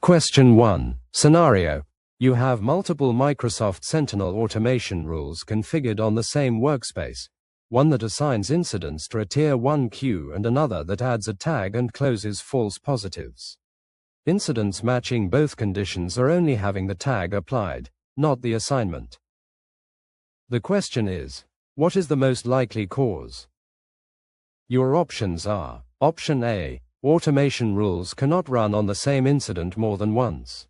Question 1. Scenario. You have multiple Microsoft Sentinel automation rules configured on the same workspace, one that assigns incidents to a Tier 1 queue and another that adds a tag and closes false positives. Incidents matching both conditions are only having the tag applied, not the assignment. The question is, what is the most likely cause? Your options are: Option A, automation rules cannot run on the same incident more than once.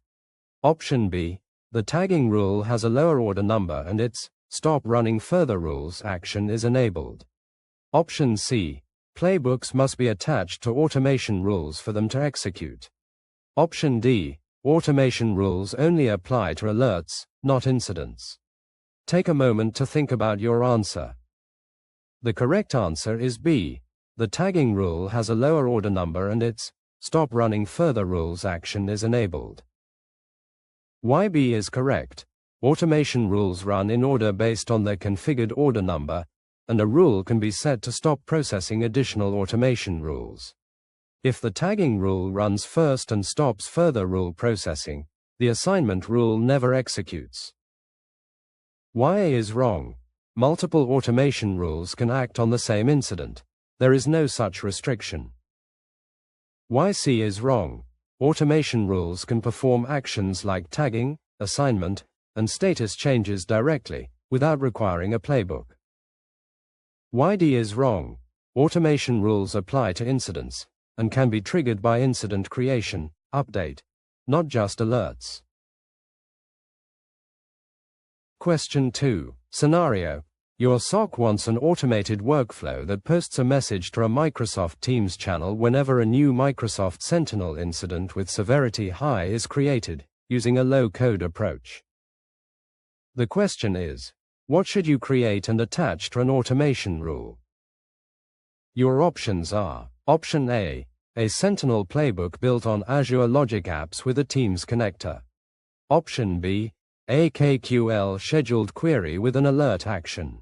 Option B, the tagging rule has a lower order number and its stop running further rules action is enabled. Option C, playbooks must be attached to automation rules for them to execute. Option D, automation rules only apply to alerts, not incidents. Take a moment to think about your answer. The correct answer is B. The tagging rule has a lower order number and its stop running further rules action is enabled. Why B is correct? Automation rules run in order based on their configured order number, and a rule can be set to stop processing additional automation rules. If the tagging rule runs first and stops further rule processing, the assignment rule never executes. Why A is wrong? Multiple automation rules can act on the same incident. There is no such restriction. Why C is wrong? Automation rules can perform actions like tagging, assignment, and status changes directly, without requiring a playbook. Why D is wrong? Automation rules apply to incidents, and can be triggered by incident creation, update, not just alerts. Question 2. Scenario. Your SOC wants an automated workflow that posts a message to a Microsoft Teams channel whenever a new Microsoft Sentinel incident with severity high is created, using a low-code approach. The question is, what should you create and attach to an automation rule? Your options are: Option A, a Sentinel playbook built on Azure Logic Apps with a Teams connector. Option B, a KQL scheduled query with an alert action.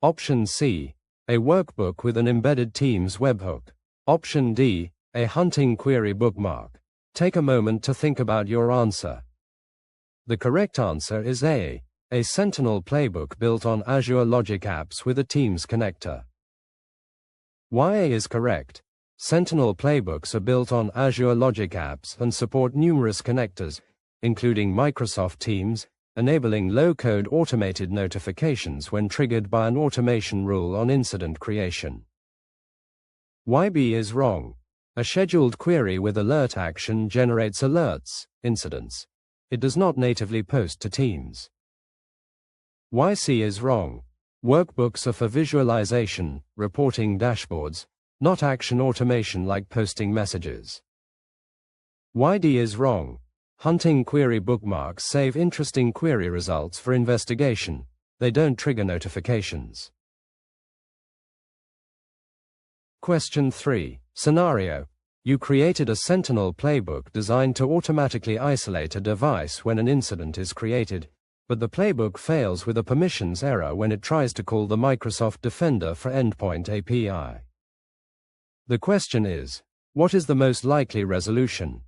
Option C, a workbook with an embedded Teams webhook. Option D, a hunting query bookmark. Take a moment to think about your answer. The correct answer is A, a Sentinel playbook built on Azure Logic Apps with a Teams connector. Why A is correct? Sentinel playbooks are built on Azure Logic Apps and support numerous connectors, including Microsoft Teams, enabling low-code automated notifications when triggered by an automation rule on incident creation. Why B is wrong? A scheduled query with alert action generates alerts, incidents. It does not natively post to Teams. Why C is wrong? Workbooks are for visualization, reporting dashboards, not action automation like posting messages. Why D is wrong? Hunting query bookmarks save interesting query results for investigation. They don't trigger notifications. Question 3. Scenario. You created a Sentinel playbook designed to automatically isolate a device when an incident is created, but the playbook fails with a permissions error when it tries to call the Microsoft Defender for Endpoint API. The question is, what is the most likely resolution?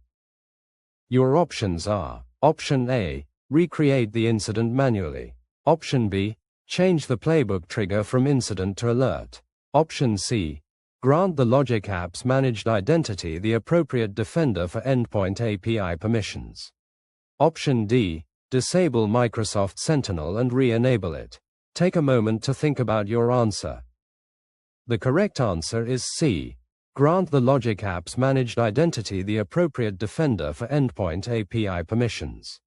Your options are: Option A, recreate the incident manually. Option B, change the playbook trigger from incident to alert. Option C, grant the Logic Apps Managed Identity the appropriate defender for Endpoint API permissions. Option D, disable Microsoft Sentinel and re-enable it. Take a moment to think about your answer. The correct answer is C. Grant the Logic Apps Managed Identity the appropriate defender for Endpoint API permissions.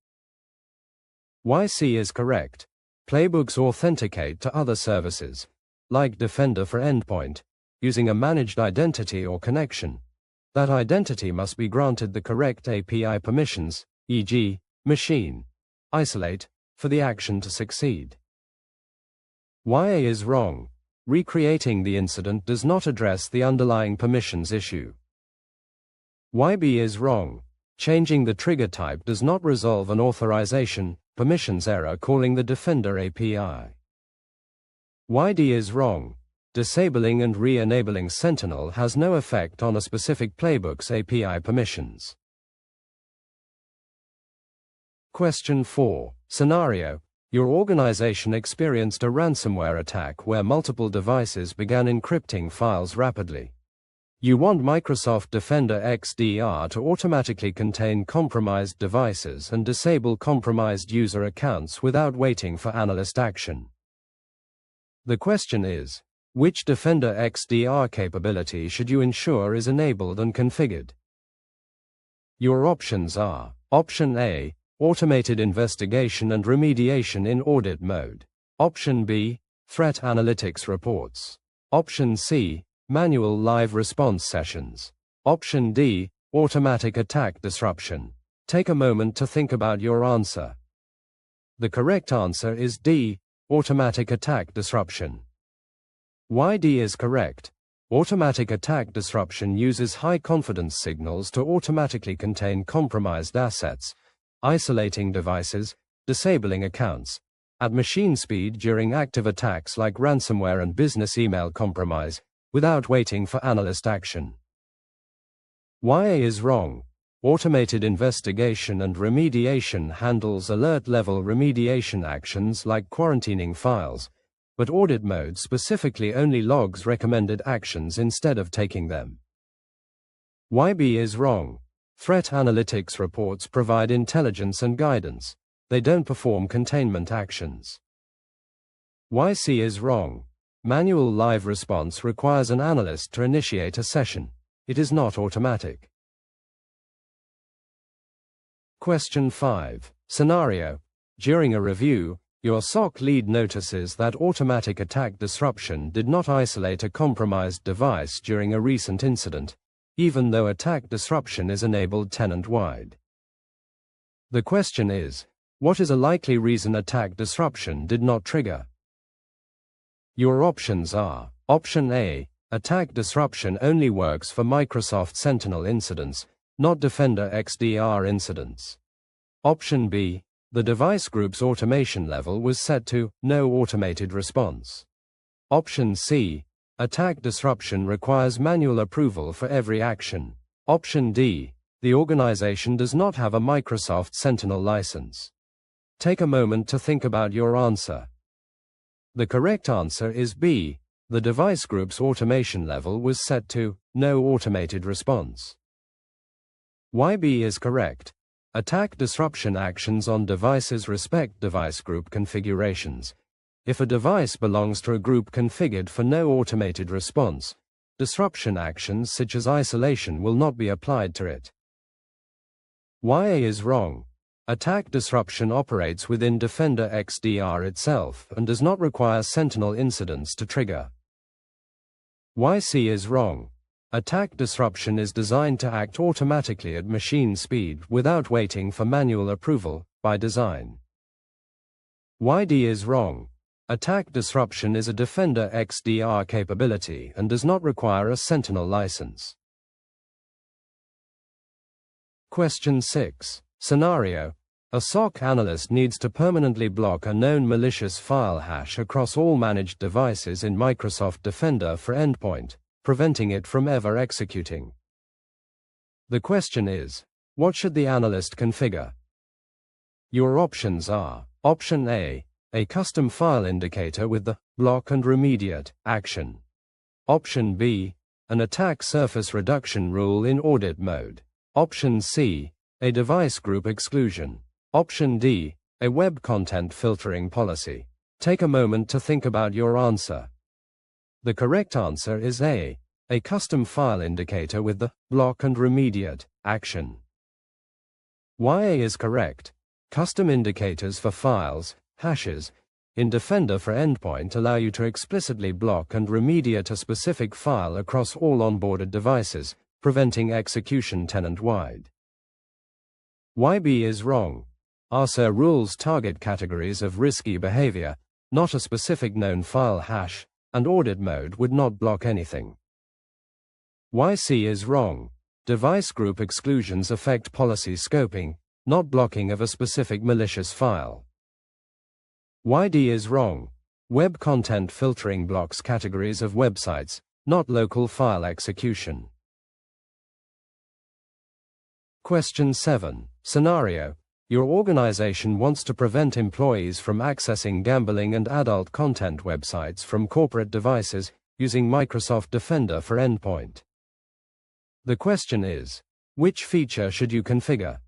Why C is correct? Playbooks authenticate to other services, like Defender for Endpoint, using a managed identity or connection. That identity must be granted the correct API permissions, e.g., machine, isolate, for the action to succeed. Why A is wrong? Recreating the incident does not address the underlying permissions issue. Why B is wrong? Changing the trigger type does not resolve an authorization, permissions error calling the Defender API. Why D is wrong? Disabling and re-enabling Sentinel has no effect on a specific playbook's API permissions. Question 4. Scenario. Your organization experienced a ransomware attack where multiple devices began encrypting files rapidly. You want Microsoft Defender XDR to automatically contain compromised devices and disable compromised user accounts without waiting for analyst action. The question is, which Defender XDR capability should you ensure is enabled and configured? Your options are: Option A, automated investigation and remediation in audit mode. Option B, threat analytics reports. Option C, manual live response sessions. Option D, automatic attack disruption. Take a moment to think about your answer. The correct answer is D, automatic attack disruption. Why D is correct? Automatic attack disruption uses high-confidence signals to automatically contain compromised assets, isolating devices, disabling accounts, at machine speed during active attacks like ransomware and business email compromise, without waiting for analyst action. Why A is wrong? Automated investigation and remediation handles alert-level remediation actions like quarantining files, but audit mode specifically only logs recommended actions instead of taking them. Why B is wrong? Threat analytics reports provide intelligence and guidance. They don't perform containment actions. Why C is wrong? Manual live response requires an analyst to initiate a session. It is not automatic. Question 5. Scenario. During a review, your SOC lead notices that automatic attack disruption did not isolate a compromised device during a recent incident, even though attack disruption is enabled tenant-wide. The question is, what is a likely reason attack disruption did not trigger? Your options are: Option A, attack disruption only works for Microsoft Sentinel incidents, not Defender XDR incidents. Option B, the device group's automation level was set to no automated response. Option C, attack disruption requires manual approval for every action. Option D, the organization does not have a Microsoft Sentinel license. Take a moment to think about your answer. The correct answer is B, the device group's automation level was set to no automated response. Why B is correct? Attack disruption actions on devices respect device group configurations. If a device belongs to a group configured for no automated response, disruption actions such as isolation will not be applied to it. Why A is wrong? Attack disruption operates within Defender XDR itself and does not require Sentinel incidents to trigger. Why C is wrong? Attack disruption is designed to act automatically at machine speed without waiting for manual approval, by design. Why D is wrong? Attack disruption is a Defender XDR capability and does not require a Sentinel license. Question 6. Scenario. A SOC analyst needs to permanently block a known malicious file hash across all managed devices in Microsoft Defender for Endpoint, preventing it from ever executing. The question is, what should the analyst configure? Your options are: Option A, a custom file indicator with the block and remediate action. Option B, an attack surface reduction rule in audit mode. Option C, a device group exclusion. Option D, a web content filtering policy. Take a moment to think about your answer. The correct answer is A, a custom file indicator with the block and remediate action. Why A is correct? Custom indicators for files, hashes, in Defender for Endpoint allow you to explicitly block and remediate a specific file across all onboarded devices, preventing execution tenant-wide. Why B is wrong? ARSA rules target categories of risky behavior, not a specific known file hash, and audit mode would not block anything. Why C is wrong? Device group exclusions affect policy scoping, not blocking of a specific malicious file. Why D is wrong? Web content filtering blocks categories of websites, not local file execution. Question 7. Scenario. Your organization wants to prevent employees from accessing gambling and adult content websites from corporate devices using Microsoft Defender for Endpoint. The question is, which feature should you configure?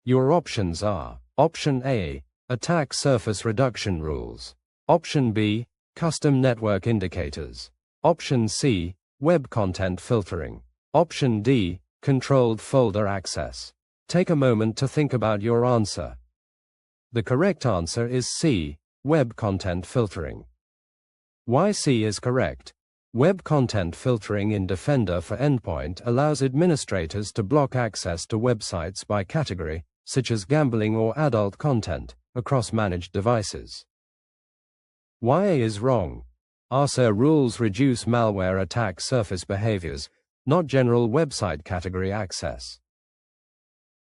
Your options are: Option A, Attack Surface Reduction Rules. Option B, Custom Network Indicators. Option C, Web Content Filtering. Option D, Controlled Folder Access. Take a moment to think about your answer. The correct answer is C, Web Content Filtering. Why C is correct? Web content filtering in Defender for Endpoint allows administrators to block access to websites by category, such as gambling or adult content, across managed devices. Why A is wrong? ASA rules reduce malware attack surface behaviors, not general website category access.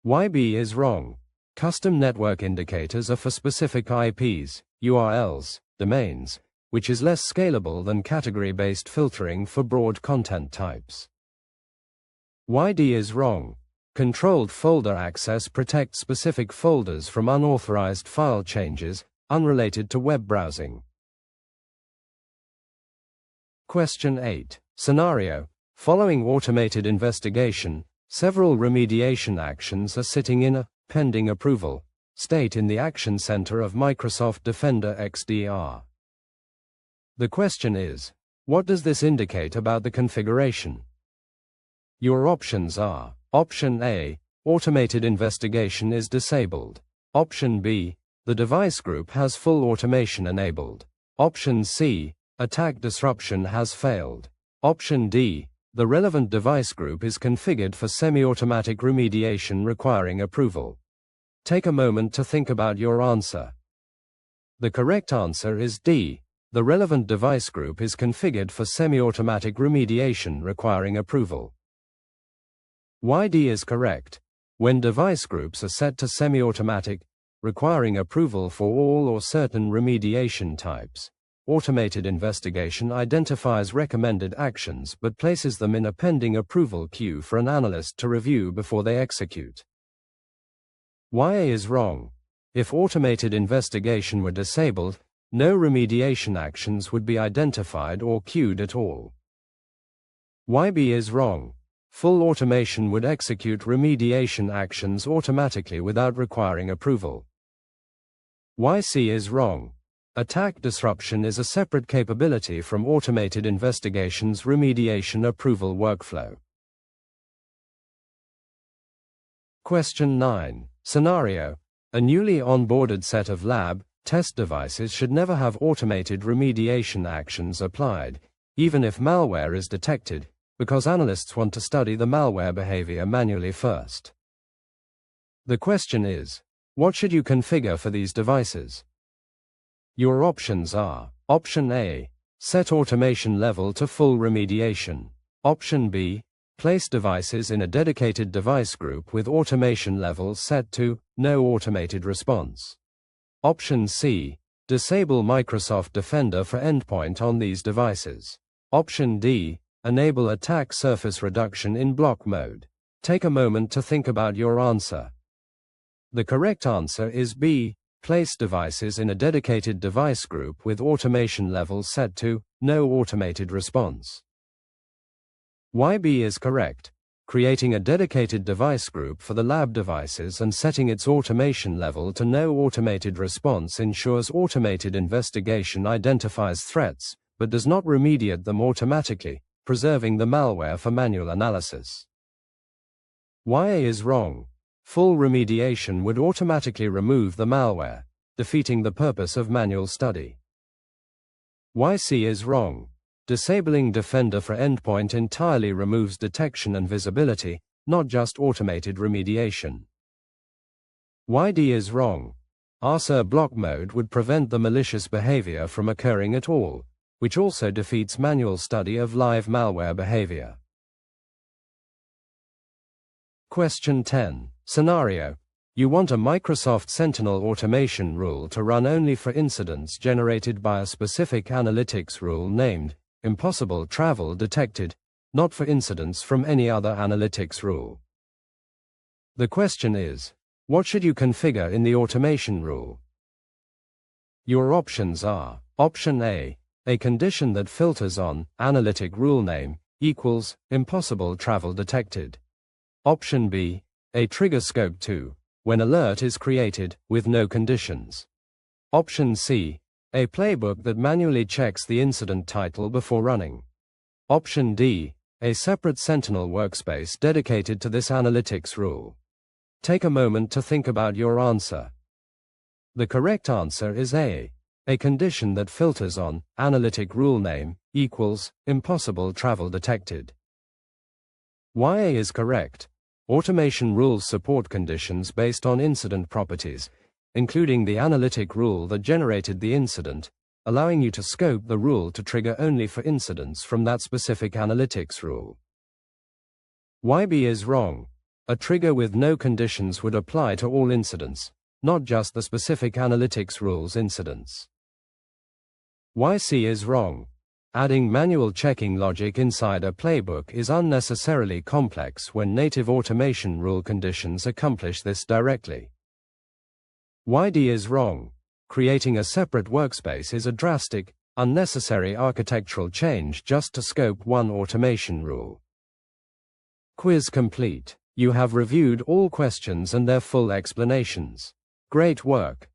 Why B is wrong? Custom network indicators are for specific IPs, URLs, domains, which is less scalable than category-based filtering for broad content types. Why D is wrong? Controlled folder access protects specific folders from unauthorized file changes, unrelated to web browsing. Question 8. Scenario: following automated investigation, several remediation actions are sitting in a pending approval state in the Action Center of Microsoft Defender XDR. The question is, what does this indicate about the configuration? Your options are: Option A, automated investigation is disabled. Option B, the device group has full automation enabled. Option C, attack disruption has failed. Option D, the relevant device group is configured for semi-automatic remediation requiring approval. Take a moment to think about your answer. The correct answer is D, the relevant device group is configured for semi-automatic remediation requiring approval. Why D is correct? When device groups are set to semi-automatic, requiring approval for all or certain remediation types, automated investigation identifies recommended actions but places them in a pending approval queue for an analyst to review before they execute. Why A is wrong? If automated investigation were disabled, no remediation actions would be identified or queued at all. Why B is wrong? Full automation would execute remediation actions automatically without requiring approval. Why C is wrong? Attack disruption is a separate capability from automated investigations remediation approval workflow. Question 9. Scenario: a newly onboarded set of lab test devices should never have automated remediation actions applied, even if malware is detected, because analysts want to study the malware behavior manually first. The question is, what should you configure for these devices? Your options are: Option A, set automation level to full remediation. Option B, place devices in a dedicated device group with automation level set to no automated response. Option C, disable Microsoft Defender for Endpoint on these devices. Option D, enable attack surface reduction in block mode. Take a moment to think about your answer. The correct answer is B, place devices in a dedicated device group with automation level set to no automated response. Why B is correct? Creating a dedicated device group for the lab devices and setting its automation level to no automated response ensures automated investigation identifies threats, but does not remediate them automatically, preserving the malware for manual analysis. Why A is wrong? Full remediation would automatically remove the malware, defeating the purpose of manual study. Why C is wrong? Disabling Defender for Endpoint entirely removes detection and visibility, not just automated remediation. Why D is wrong? ASA block mode would prevent the malicious behavior from occurring at all, which also defeats manual study of live malware behavior. Question 10. Scenario: you want a Microsoft Sentinel automation rule to run only for incidents generated by a specific analytics rule named impossible travel detected, not for incidents from any other analytics rule. The question is, What should you configure in the automation rule? Your options are: Option A, a condition that filters on analytic rule name equals impossible travel detected. Option B, a trigger scope 2, when alert is created, with no conditions. Option C, a playbook that manually checks the incident title before running. Option D, a separate Sentinel workspace dedicated to this analytics rule. Take a moment to think about your answer. The correct answer is A, a condition that filters on analytic rule name equals impossible travel detected. Why A is correct? Automation rules support conditions based on incident properties, including the analytic rule that generated the incident, allowing you to scope the rule to trigger only for incidents from that specific analytics rule. Why B is wrong? A trigger with no conditions would apply to all incidents, not just the specific analytics rule's incidents. Why C is wrong? Adding manual checking logic inside a playbook is unnecessarily complex when native automation rule conditions accomplish this directly. Why D is wrong? Creating a separate workspace is a drastic, unnecessary architectural change just to scope one automation rule. Quiz complete. You have reviewed all questions and their full explanations. Great work.